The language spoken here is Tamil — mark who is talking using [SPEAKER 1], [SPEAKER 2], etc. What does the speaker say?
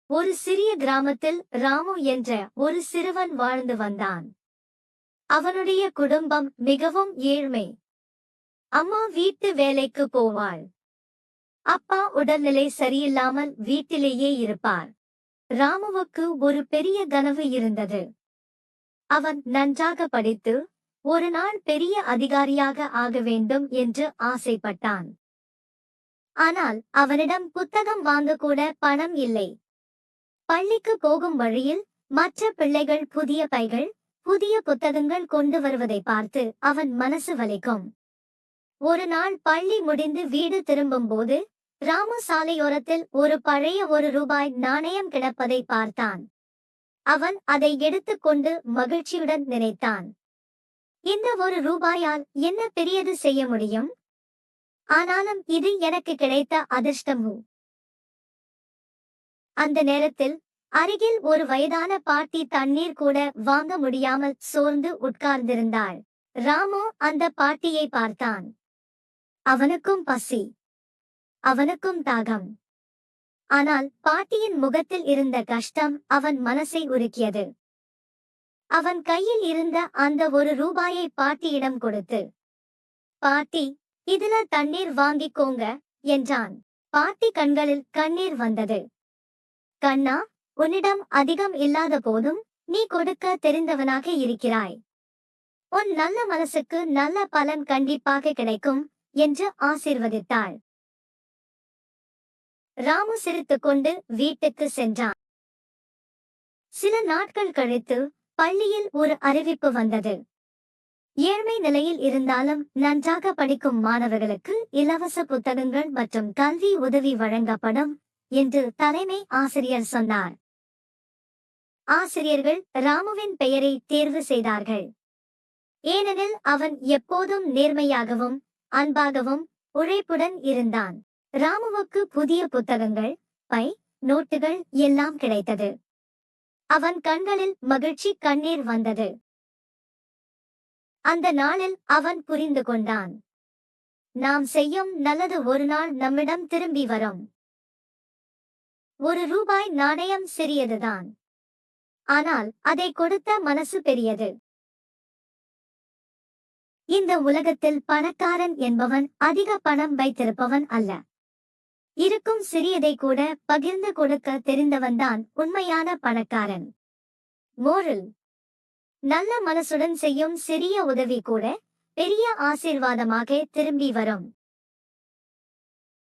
[SPEAKER 1] ஒரு சிறிய கிராமத்தில் ராமு என்ற ஒரு சிறுவன் வாழ்ந்து வந்தான். அவனுடைய குடும்பம் மிகவும் ஏழ்மை. அம்மா வீட்டு வேலைக்கு போவாள். அப்பா உடல்நிலை சரியில்லாமல் வீட்டிலேயே இருப்பார். ராமுவுக்கு ஒரு பெரிய கனவு இருந்தது. அவன் நன்றாக படித்து ஒரு நாள் பெரிய அதிகாரியாக ஆக வேண்டும் என்று ஆசைப்பட்டான். ஆனால் அவனிடம் புத்தகம் வாங்க கூட பணம் இல்லை. பள்ளிக்கு போகும் வழியில் மற்ற பிள்ளைகள் புதிய பைகள், புதிய புத்தகங்கள் கொண்டு வருவதை பார்த்து அவன் மனசு வலிக்கும். ஒரு நாள் பள்ளி முடிந்து வீடு திரும்பும்போது ராமு சாலையோரத்தில் ஒரு பழைய ₹1 நாணயம் கிடப்பதை பார்த்தான். அவன் அதை எடுத்துக்கொண்டு மகிழ்ச்சியுடன் நினைத்தான், இந்த ₹1 என்ன பெரியது செய்ய முடியும்? ஆனாலும் இது எனக்கு கிடைத்த அதிர்ஷ்டம். அந்த நேரத்தில் அருகில் ஒரு வயதான பாட்டி தண்ணீர் கூட வாங்க முடியாமல் சோர்ந்து உட்கார்ந்திருந்தாள். ராமு அந்த பாட்டியை பார்த்தான். அவனுக்கும் பசி, அவனுக்கும் தாகம். ஆனால் பாட்டியின் முகத்தில் இருந்த கஷ்டம் அவன் மனசை உருக்கியது. அவன் கையில் இருந்த அந்த ₹1 பாட்டியிடம் கொடுத்து, பாட்டி, இதுல தண்ணீர் வாங்கிக்கோங்க என்றான். பாட்டி கண்களில் கண்ணீர் வந்தது. கண்ணா, உன்னிடம் அதிகம் இல்லாத போதும் நீ கொடுக்க தெரிந்தவனாக இருக்கிறாய். உன் நல்ல மனசுக்கு நல்ல பலன் கண்டிப்பாக கிடைக்கும் என்று ஆசீர்வதித்தாள். ராமு சிரித்துக்கொண்டு வீட்டுக்கு சென்றான். சில நாட்கள் கழித்து பள்ளியில் ஒரு அறிவிப்பு வந்தது. ஏழ்மை நிலையில் இருந்தாலும் நன்றாக படிக்கும் மாணவர்களுக்கு இலவச புத்தகங்கள் மற்றும் கல்வி உதவி வழங்கப்படும் என்று தலைமை ஆசிரியர் சொன்னார். ஆசிரியர்கள் ராமுவின் பெயரை தேர்வு செய்தார்கள். ஏனெனில் அவன் எப்போதும் நேர்மையாகவும் அன்பாகவும் உழைப்புடன் இருந்தான். ராமுவுக்கு புதிய புத்தகங்கள், பை, நோட்டுகள் எல்லாம் கிடைத்தது. அவன் கண்களில் மகிழ்ச்சி கண்ணீர் வந்தது. அந்த நாளில் அவன் புரிந்து கொண்டான், நாம் செய்யும் நல்லது ஒரு நாள் நம்மிடம் திரும்பி வரும். ₹1 நாணயம் சிறியதுதான், ஆனால் அதை கொடுத்த மனசு பெரியது. இந்த உலகத்தில் பணக்காரன் என்பவன் அதிக பணம் வைத்திருப்பவன் அல்ல. இருக்கும் சிறியதை கூட பகிர்ந்து கொடுக்க தெரிந்தவன்தான் உண்மையான பணக்காரன். மோரல்: நல்ல மனசுடன் செய்யும் சிறிய உதவி கூட பெரிய ஆசீர்வாதமாக திரும்பி வரும்.